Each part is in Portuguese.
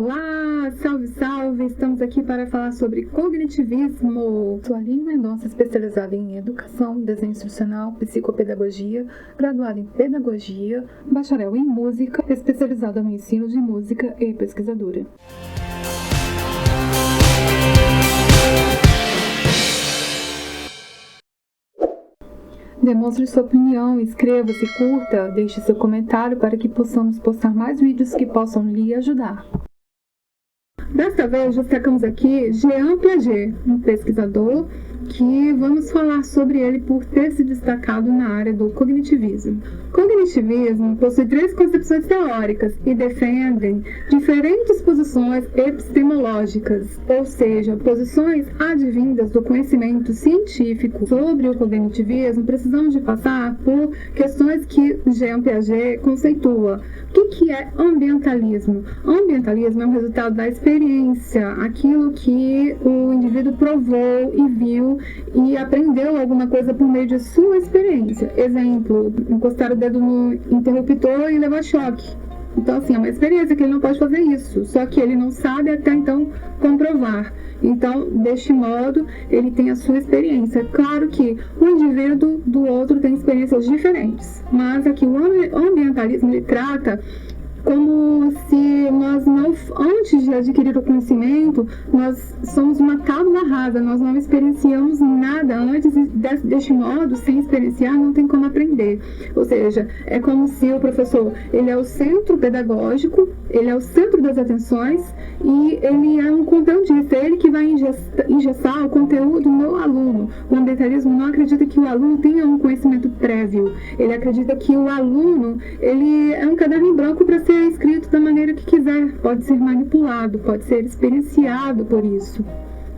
Olá, salve, salve! Estamos aqui para falar sobre cognitivismo. Sou Aline Mendonça, especializada em educação, desenho instrucional, psicopedagogia, graduada em pedagogia, bacharel em música, especializada no ensino de música e pesquisadora. Demonstre sua opinião, inscreva-se, curta, deixe seu comentário para que possamos postar mais vídeos que possam lhe ajudar. Desta vez, destacamos aqui Jean Piaget, um pesquisador que vamos falar sobre ele por ter se destacado na área do cognitivismo. Cognitivismo possui 3 concepções teóricas e defendem diferentes posições epistemológicas, ou seja, posições advindas do conhecimento científico. Sobre o cognitivismo, precisamos de passar por questões que Jean Piaget conceitua. O que é ambientalismo? Ambientalismo é um resultado da experiência, aquilo que o indivíduo provou e viu e aprendeu alguma coisa por meio de sua experiência. Exemplo, encostar o dedo no interruptor e levar choque. Então, assim, é uma experiência que ele não pode fazer isso, só que ele não sabe até então comprovar. Então, deste modo, ele tem a sua experiência. Claro que o indivíduo do outro tem experiências diferentes, mas aqui o ambientalismo ele trata como se nós não, antes de adquirir o conhecimento, nós somos uma tábula rasa, nós não experienciamos nada antes deste modo, sem experienciar, não tem como aprender. Ou seja, é como se o professor, ele é o centro pedagógico, ele é o centro das atenções e ele é um conteudista, ele que vai engessar o conteúdo no aluno. O ambientalismo não acredita que o aluno tenha um conhecimento prévio, ele acredita que o aluno, ele é um caderno em branco para ser escrito da maneira que quiser, pode ser manipulado, pode ser experienciado por isso,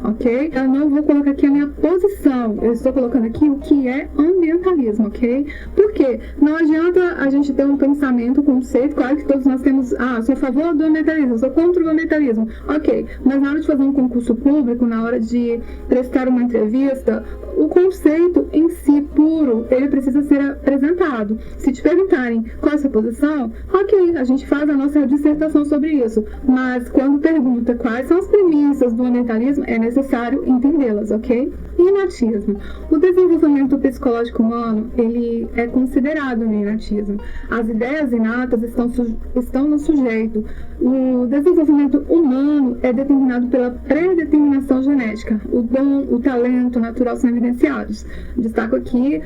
ok? Eu não vou colocar aqui a minha posição, eu estou colocando aqui o que é ambientalismo, ok? Porque não adianta a gente ter um pensamento, um conceito, claro que todos nós temos, sou a favor do ambientalismo, sou contra o ambientalismo, ok, mas na hora de fazer um concurso público, na hora de prestar uma entrevista, o conceito em si puro, ele precisa ser apresentado. Se te perguntarem qual é a sua posição, ok, a gente faz a nossa dissertação sobre isso, mas quando pergunta quais são as premissas do ambientalismo, é necessário entendê-las, ok? Inatismo. O desenvolvimento psicológico humano, ele é considerado no inatismo. As ideias inatas estão no sujeito. O desenvolvimento humano é determinado pela predeterminação genética. O dom, o talento natural são evidenciados. Destaco aqui,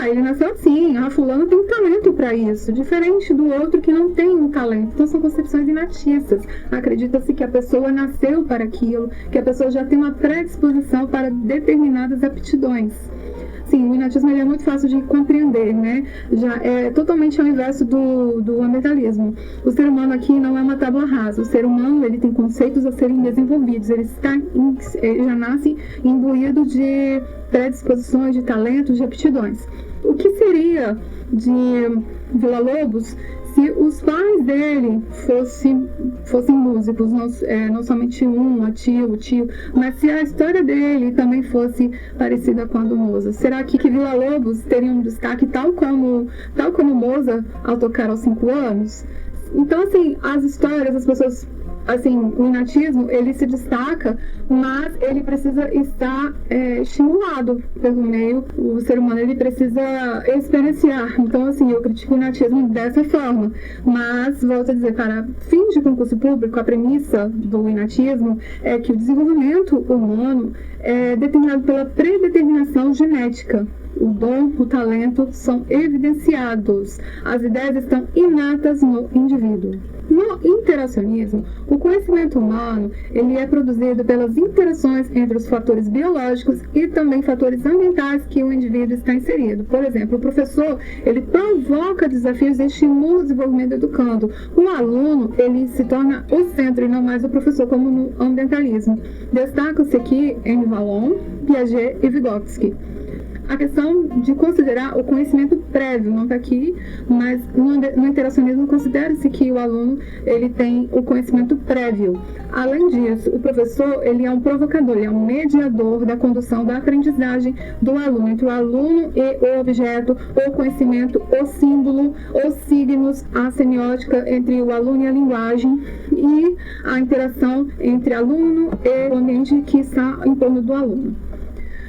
ele nasceu assim, fulano tem talento para isso, diferente do outro que não tem um talento. Então são concepções inatistas. Acredita-se que a pessoa nasceu para aquilo, que a pessoa já tem uma predisposição para determinadas aptidões. Sim, o inatismo ele é muito fácil de compreender, né? Já é totalmente ao inverso do ambientalismo. O ser humano aqui não é uma tábua rasa. O ser humano ele tem conceitos a serem desenvolvidos. Ele já nasce imbuído de predisposições, de talentos, de aptidões. O que seria de Villa-Lobos se os pais dele fossem músicos, não somente o tio, mas se a história dele também fosse parecida com a do Mozart? Será que Villa-Lobos teria um destaque tal como Mozart ao tocar aos 5 anos? Então, assim, as histórias, as pessoas... Assim, o inatismo, ele se destaca, mas ele precisa estar estimulado pelo meio. O ser humano, ele precisa experienciar. Então, assim, eu critico o inatismo dessa forma. Mas, volto a dizer, para fins de concurso público, a premissa do inatismo é que o desenvolvimento humano é determinado pela predeterminação genética. O dom, o talento são evidenciados. As ideias estão inatas no indivíduo. No interacionismo, o conhecimento humano ele é produzido pelas interações entre os fatores biológicos e também fatores ambientais que o indivíduo está inserido. Por exemplo, o professor ele provoca desafios e estimula o desenvolvimento do educando. O aluno ele se torna o centro e não mais o professor, como no ambientalismo. Destaca-se aqui em Vallon, Piaget e Vygotsky. a questão de considerar o conhecimento prévio, não está aqui, mas no interacionismo considera-se que o aluno ele tem o conhecimento prévio. Além disso, o professor ele é um provocador, ele é um mediador da condução da aprendizagem do aluno, entre o aluno e o objeto, o conhecimento, o símbolo, os signos, a semiótica entre o aluno e a linguagem e a interação entre aluno e o ambiente que está em torno do aluno.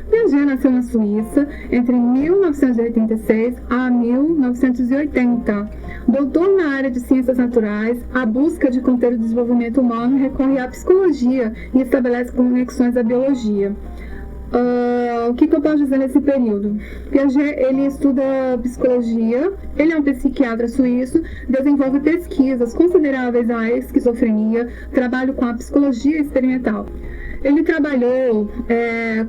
Piaget nasceu na Suíça entre 1986 a 1980. Doutor na área de ciências naturais, a busca de conter o desenvolvimento humano recorre à psicologia e estabelece conexões à biologia. O que eu posso dizer nesse período? Piaget, ele estuda psicologia, ele é um psiquiatra suíço, desenvolve pesquisas consideráveis à esquizofrenia, trabalha com a psicologia experimental. Ele trabalhou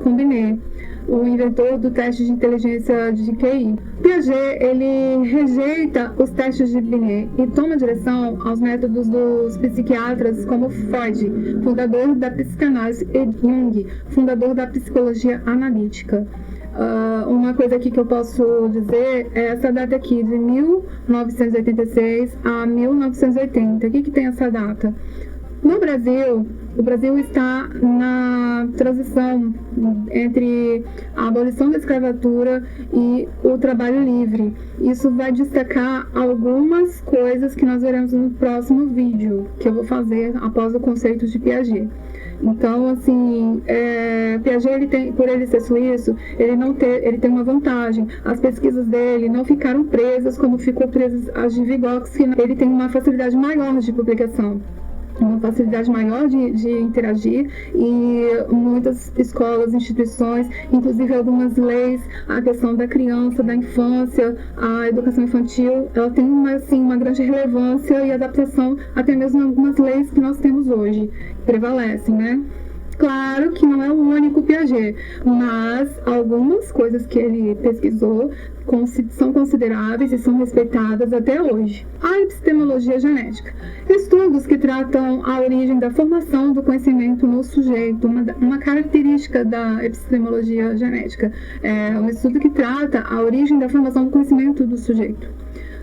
com Binet, o inventor do teste de inteligência de QI. Piaget, ele rejeita os testes de Binet e toma direção aos métodos dos psiquiatras como Freud, fundador da psicanálise, e Jung, fundador da psicologia analítica. Uma coisa aqui que eu posso dizer é essa data aqui, de 1986 a 1980. O que tem essa data? No Brasil, o Brasil está na transição entre a abolição da escravatura e o trabalho livre. Isso vai destacar algumas coisas que nós veremos no próximo vídeo, que eu vou fazer após o conceito de Piaget. Então, assim, Piaget, por ele ser suíço, ele tem uma vantagem. As pesquisas dele não ficaram presas como ficou presas as de Vygotsky. Ele tem uma facilidade maior de publicação, uma facilidade maior de interagir, e muitas escolas, instituições, inclusive algumas leis, a questão da criança, da infância, a educação infantil, ela tem uma grande relevância e adaptação até mesmo em algumas leis que nós temos hoje, prevalecem, né? Claro que não é o único Piaget, mas algumas coisas que ele pesquisou são consideráveis e são respeitadas até hoje. A epistemologia genética. Estudos que tratam a origem da formação do conhecimento no sujeito. Uma característica da epistemologia genética é um estudo que trata a origem da formação do conhecimento do sujeito.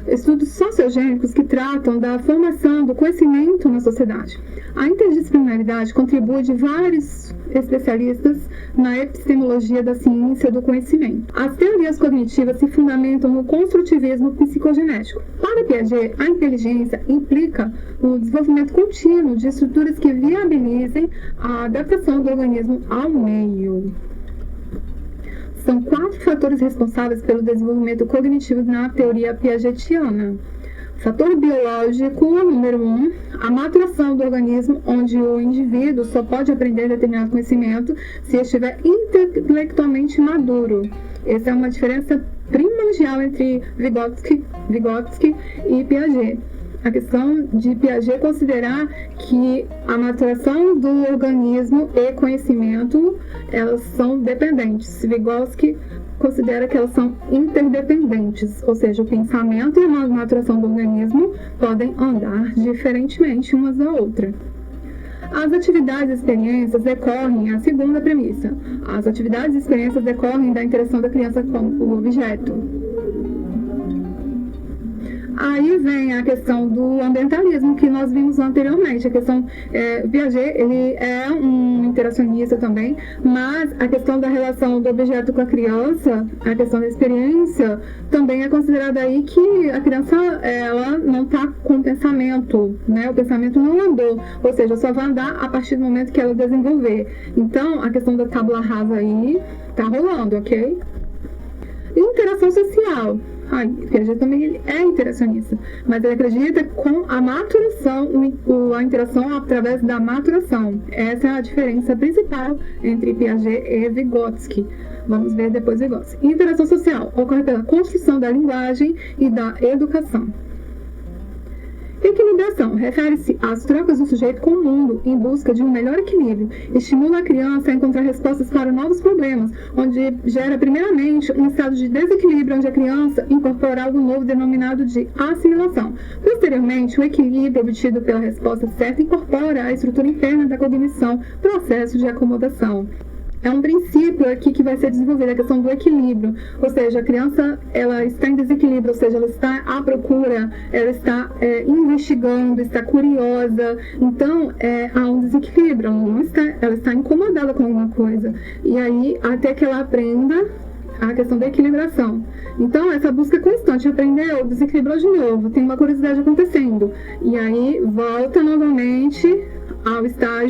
Estudos sociogênicos que tratam da formação do conhecimento na sociedade. A interdisciplinaridade contribui de vários especialistas na epistemologia da ciência do conhecimento. As teorias cognitivas se fundamentam no construtivismo psicogenético. Para Piaget, a inteligência implica o desenvolvimento contínuo de estruturas que viabilizem a adaptação do organismo ao meio. São 4 fatores responsáveis pelo desenvolvimento cognitivo na teoria piagetiana. Fator biológico, número 1, a maturação do organismo, onde o indivíduo só pode aprender determinado conhecimento se estiver intelectualmente maduro. Essa é uma diferença primordial entre Vygotsky e Piaget. A questão de Piaget considerar que a maturação do organismo e conhecimento, elas são dependentes. Vygotsky considera que elas são interdependentes, ou seja, o pensamento e a maturação do organismo podem andar diferentemente umas da outra. As atividades e experiências decorrem, a segunda premissa. As atividades e experiências decorrem da interação da criança com o objeto. Aí vem a questão do ambientalismo que nós vimos anteriormente. A questão, Piaget, ele é um interacionista também, mas a questão da relação do objeto com a criança, a questão da experiência, também é considerada aí que a criança, ela não está com pensamento, né? O pensamento não andou, ou seja, só vai andar a partir do momento que ela desenvolver. Então, a questão da tábula rasa aí tá rolando, ok? Interação social. Piaget também ele é interacionista, mas ele acredita com a maturação, a interação através da maturação. Essa é a diferença principal entre Piaget e Vygotsky. Vamos ver depois Vygotsky. Interação social ocorre pela construção da linguagem e da educação. Equilibração refere-se às trocas do sujeito com o mundo em busca de um melhor equilíbrio. Estimula a criança a encontrar respostas para novos problemas, onde gera primeiramente um estado de desequilíbrio onde a criança incorpora algo novo denominado de assimilação. Posteriormente, o equilíbrio obtido pela resposta certa incorpora a estrutura interna da cognição, processo de acomodação. É um princípio aqui que vai ser desenvolvido, a questão do equilíbrio. Ou seja, a criança, ela está em desequilíbrio, ou seja, ela está à procura, ela está investigando, está curiosa. Então, há um desequilíbrio, ela está incomodada com alguma coisa. E aí, até que ela aprenda a questão da equilibração. Então, essa busca constante, aprendeu, desequilibrou de novo, tem uma curiosidade acontecendo. E aí, volta novamente a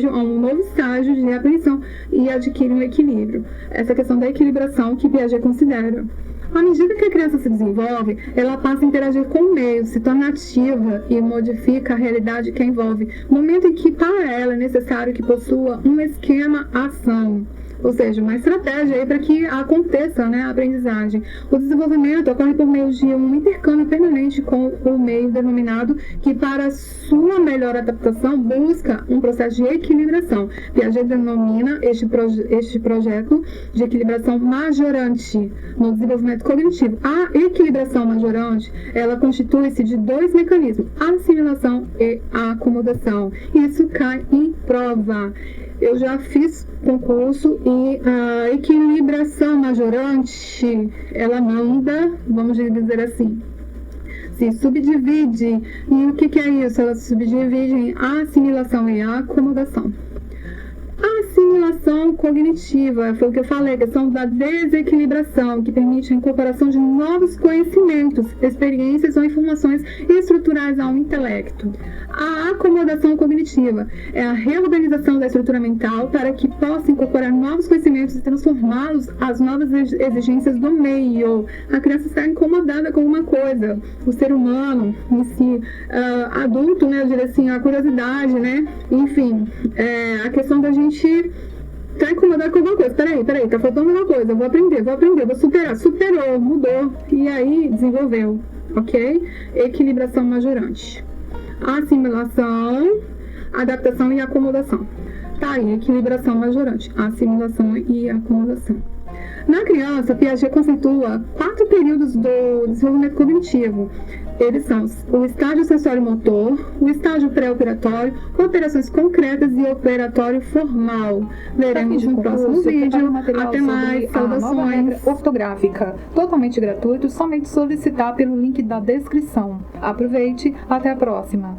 um novo estágio de reapreensão e adquire um equilíbrio. Essa questão da equilibração que Piaget considera. À medida que a criança se desenvolve, ela passa a interagir com o meio, se torna ativa e modifica a realidade que a envolve. Momento em que, para ela, é necessário que possua um esquema-ação. Ou seja, uma estratégia para que aconteça, a aprendizagem. O desenvolvimento ocorre por meio de um intercâmbio permanente com o meio denominado que, para sua melhor adaptação, busca um processo de equilibração. Piaget denomina este projeto de equilibração majorante no desenvolvimento cognitivo. A equilibração majorante, ela constitui-se de dois mecanismos, a assimilação e a acomodação. Isso cai em prova. Eu já fiz concurso e a equilibração majorante, ela manda, vamos dizer assim, se subdivide. E o que é isso? Ela se subdivide em assimilação e acomodação. A assimilação cognitiva, foi o que eu falei, a questão da desequilibração, que permite a incorporação de novos conhecimentos, experiências ou informações estruturais ao intelecto. A acomodação cognitiva é a reorganização da estrutura mental para que possa incorporar novos conhecimentos e transformá-los às novas exigências do meio. A criança está incomodada com alguma coisa. O ser humano em si, adulto, eu diria assim, a curiosidade, enfim, a questão da gente tá incomodado com alguma coisa. Peraí, tá faltando alguma coisa. Vou aprender, vou superar. Superou, mudou. E aí, desenvolveu. Ok? Equilibração majorante. Assimilação, adaptação e acomodação. Tá aí, equilibração majorante. Assimilação e acomodação. Na criança, Piaget conceitua 4 períodos do desenvolvimento cognitivo. Eles são o estágio sensório-motor, o estágio pré-operatório, operações concretas e operatório formal. Veremos no próximo vídeo. Até mais. Saudações. Ortográfica, totalmente gratuito, somente solicitar pelo link da descrição. Aproveite, até a próxima.